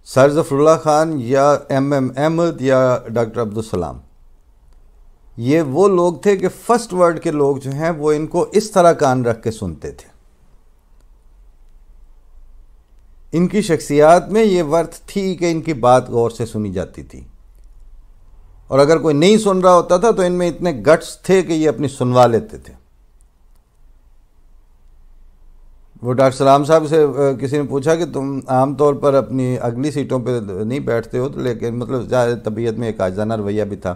سر ظفر اللہ خان یا ایم احمد یا ڈاکٹر عبدالسلام، یہ وہ لوگ تھے کہ فرسٹ ورڈ کے لوگ جو ہیں وہ ان کو اس طرح کان رکھ کے سنتے تھے. ان کی شخصیات میں یہ ورتھ تھی کہ ان کی بات غور سے سنی جاتی تھی، اور اگر کوئی نہیں سن رہا ہوتا تھا تو ان میں اتنے گٹس تھے کہ یہ اپنی سنوا لیتے تھے. وہ ڈاکٹر سلام صاحب سے کسی نے پوچھا کہ تم عام طور پر اپنی اگلی سیٹوں پہ نہیں بیٹھتے ہو، تو لیکن مطلب طبیعت میں ایک عاجزانہ رویہ بھی تھا،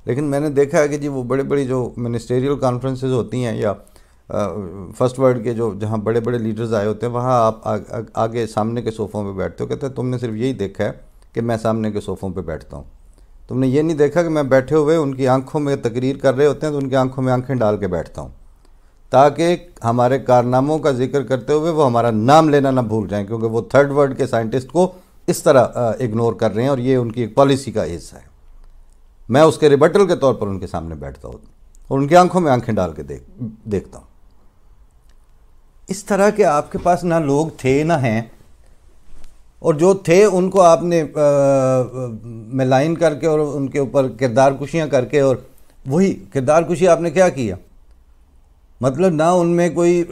لیکن میں نے دیکھا ہے کہ جی وہ بڑی جو منسٹریل کانفرنسز ہوتی ہیں یا فرسٹ ورلڈ کے جہاں بڑے بڑے لیڈرز آئے ہوتے ہیں، وہاں آپ آگے سامنے کے صوفوں پہ بیٹھتے ہو. کہتے ہیں تم نے صرف یہی دیکھا ہے کہ میں سامنے کے صوفوں پہ بیٹھتا ہوں، تم نے یہ نہیں دیکھا کہ میں بیٹھے ہوئے ان کی آنکھوں میں تقریر کر رہے ہوتے ہیں تو ان کی آنکھوں میں آنکھیں ڈال کے بیٹھتا ہوں، تاکہ ہمارے کارناموں کا ذکر کرتے ہوئے وہ ہمارا نام لینا نہ بھول جائیں، کیونکہ وہ تھرڈ ورلڈ کے سائنٹسٹ کو اس طرح اگنور کر رہے ہیں اور یہ ان کی ایک پالیسی کا حصہ ہے. میں اس کے ریبٹل کے طور پر ان کے سامنے بیٹھتا ہوں اور ان کی آنکھوں میں آنکھیں ڈال کے دیکھتا ہوں. اس طرح کے آپ کے پاس نہ لوگ تھے نہ ہیں، اور جو تھے ان کو آپ نے ملائن کر کے اور ان کے اوپر کردار کشیاں کر کے، اور وہی کردار کشی آپ نے کیا کیا، مطلب نہ ان میں کوئی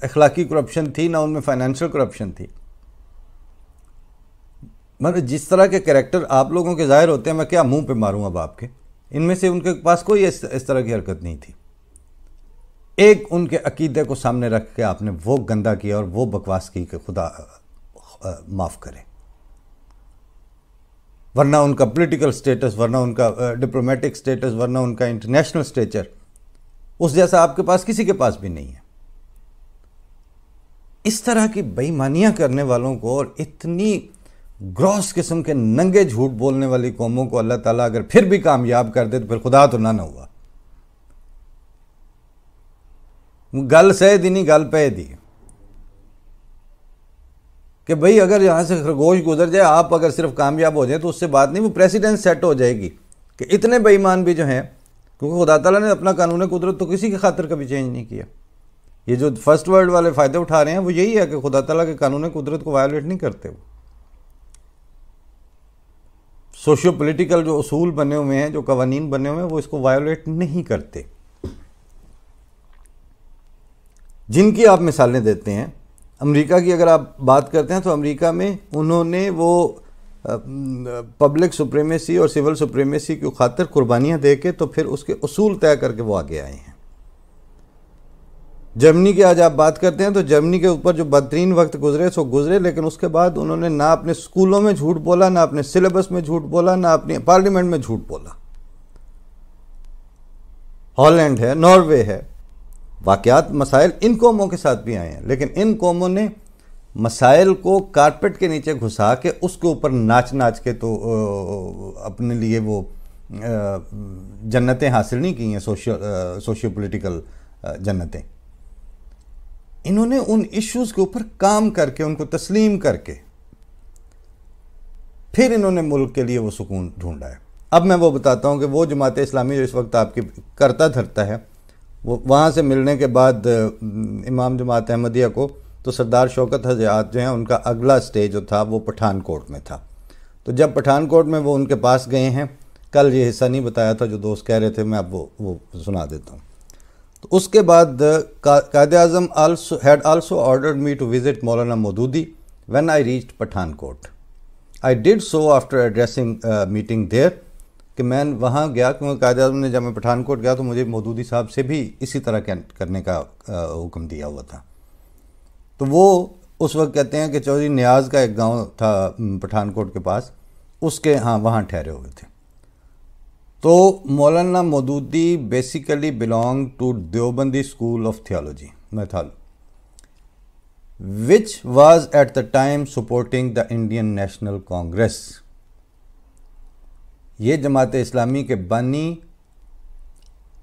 اخلاقی کرپشن تھی، نہ ان میں فائنینشیل کرپشن تھی. مطلب جس طرح کے کریکٹر آپ لوگوں کے ظاہر ہوتے ہیں، میں کیا منہ پہ ماروں اب آپ کے، ان میں سے ان کے پاس کوئی اس طرح کی حرکت نہیں تھی. ایک ان کے عقیدے کو سامنے رکھ کے آپ نے وہ گندہ کیا اور وہ بکواس کی کہ خدا معاف کرے، ورنہ ان کا پولیٹیکل سٹیٹس، ورنہ ان کا ڈپلومیٹک سٹیٹس، ورنہ ان کا انٹرنیشنل سٹیچر اس جیسا آپ کے پاس کسی کے پاس بھی نہیں ہے. اس طرح کی بے ایمانیاں کرنے والوں کو اور اتنی گروس قسم کے ننگے جھوٹ بولنے والی قوموں کو اللہ تعالیٰ اگر پھر بھی کامیاب کر دے تو پھر خدا تو نہ ہوا. گل سہ دی نہیں گل پہ دی کہ بھئی اگر یہاں سے خرگوش گزر جائے، آپ اگر صرف کامیاب ہو جائیں تو اس سے بات نہیں، وہ پریسیڈنٹ سیٹ ہو جائے گی کہ اتنے بے ایمان بھی جو ہیں، کیونکہ خدا تعالیٰ نے اپنا قانون قدرت تو کسی کی خاطر کبھی چینج نہیں کیا. یہ جو فرسٹ ورلڈ والے فائدے اٹھا رہے ہیں وہ یہی ہے کہ خدا تعالیٰ کے قانون قدرت کو وائلیٹ نہیں کرتے. وہ سوشیو پولیٹیکل جو اصول بنے ہوئے ہیں، جو قوانین بنے ہوئے ہیں، وہ اس کو وائلیٹ نہیں کرتے. جن کی آپ مثالیں دیتے ہیں، امریکہ کی اگر آپ بات کرتے ہیں تو امریکہ میں انہوں نے وہ پبلک سپریمیسی اور سول سپریمیسی کی خاطر قربانیاں دے کے تو پھر اس کے اصول طے کر کے وہ آگے آئے ہیں. جرمنی کی آج آپ بات کرتے ہیں تو جرمنی کے اوپر جو بدترین وقت گزرے سو گزرے، لیکن اس کے بعد انہوں نے نہ اپنے اسکولوں میں جھوٹ بولا، نہ اپنے سلیبس میں جھوٹ بولا، نہ اپنی پارلیمنٹ میں جھوٹ بولا. ہالینڈ ہے، ناروے ہے، واقعات مسائل ان قوموں کے ساتھ بھی آئے ہیں، لیکن ان قوموں نے مسائل کو کارپیٹ کے نیچے گھسا کے اس کے اوپر ناچ کے تو اپنے لیے وہ جنتیں حاصل نہیں کی ہیں، سوشیو پولیٹیکل جنتیں. انہوں نے ان ایشوز کے اوپر کام کر کے، ان کو تسلیم کر کے پھر انہوں نے ملک کے لیے وہ سکون ڈھونڈا ہے. اب میں وہ بتاتا ہوں کہ وہ جماعت اسلامی جو اس وقت آپ کی کرتا دھرتا ہے، وہ وہاں سے ملنے کے بعد امام جماعت احمدیہ کو تو سردار شوکت حضرات جو ہیں ان کا اگلا سٹیج جو تھا وہ پٹھان کوٹ میں تھا. تو جب پٹھان کوٹ میں وہ ان کے پاس گئے ہیں، کل یہ حصہ نہیں بتایا تھا جو دوست کہہ رہے تھے، میں اب وہ سنا دیتا ہوں. تو اس کے بعد Quaid Azam had also ordered me to visit Maulana Maududi when I reached Pathan quote. I did so after addressing meeting there کہ میں وہاں گیا، کیونکہ قائد اعظم نے جب میں پٹھان کوٹ گیا تو مجھے مودودی صاحب سے بھی اسی طرح کرنے کا حکم دیا ہوا تھا. تو وہ اس وقت کہتے ہیں کہ چودھری نیاز کا ایک گاؤں تھا پٹھان کوٹ کے پاس، اس کے وہاں ٹھہرے ہوئے تھے. تو Maulana Maududi basically belong to Deobandi school of theology which was at the time supporting the Indian National Congress. یہ جماعت اسلامی کے بانی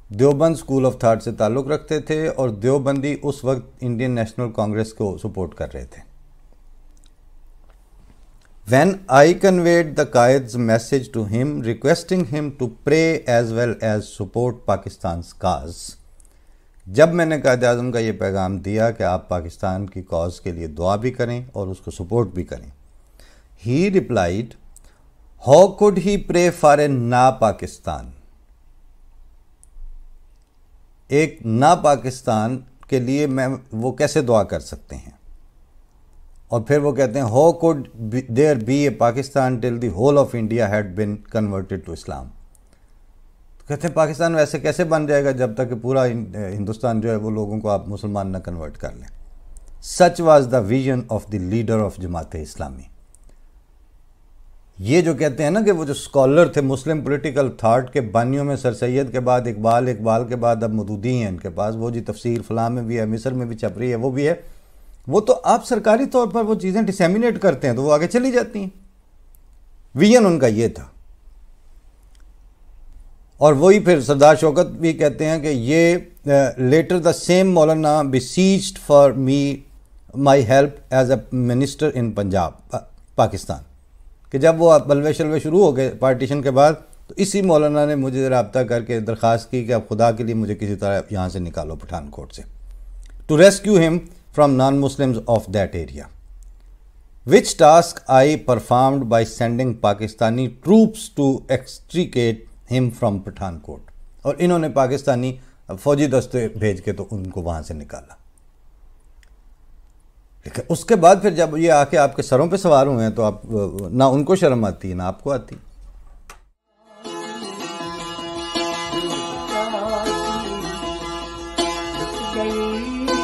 دیوبند اسکول آف تھاٹ سے تعلق رکھتے تھے اور دیوبندی اس وقت انڈین نیشنل کانگریس کو سپورٹ کر رہے تھے. When I conveyed the Qaid's message to him requesting him to pray as well as support Pakistan's cause, جب میں نے قائد اعظم کا یہ پیغام دیا کہ آپ پاکستان کی کاز کے لیے دعا بھی کریں اور اس کو سپورٹ بھی کریں، he replied how could he pray for a نا پاکستان، ایک نا پاکستان کے لیے وہ کیسے دعا کر سکتے ہیں؟ اور پھر وہ کہتے ہیں how could there be a Pakistan till the whole of India had been converted to اسلام، کہتے ہیں پاکستان ویسے کیسے بن جائے گا جب تک کہ پورا ہندوستان جو ہے وہ لوگوں کو آپ مسلمان نہ کنورٹ کر لیں۔ Such was the vision of the leader of Jamaat Islami. یہ جو کہتے ہیں نا کہ وہ جو اسکالر تھے مسلم پولیٹیکل تھاٹ کے بانیوں میں، سر سید کے بعد اقبال، اقبال کے بعد اب مودودی ہیں ان کے پاس، وہ جی تفسیر فلاں میں بھی ہے، مصر میں بھی چھپ رہی ہے، وہ بھی ہے، وہ تو آپ سرکاری طور پر وہ چیزیں ڈسیمینیٹ کرتے ہیں تو وہ آگے چلی جاتی ہیں۔ ویژن ان کا یہ تھا۔ اور وہی پھر سردار شوکت بھی کہتے ہیں کہ یہ لیٹر دا سیم مولانا beseeched for me my help as a minister in Punjab Pakistan, کہ جب وہ بلوے شلوے شروع ہو گئے پارٹیشن کے بعد تو اسی مولانا نے مجھے رابطہ کر کے درخواست کی کہ اب خدا کے لیے مجھے کسی طرح یہاں سے نکالو پٹھان کوٹ سے، to rescue him from non Muslims of that area, which task I performed by sending Pakistani troops to extricate him from Pathan کوٹ، اور انہوں نے پاکستانی فوجی دستے بھیج کے تو ان کو وہاں سے نکالا۔ لیکن اس کے بعد پھر جب یہ آ کے آپ کے سروں پہ سوار ہوئے ہیں تو آپ نہ ان کو شرم آتی ہے نہ آپ کو آتی۔ گئی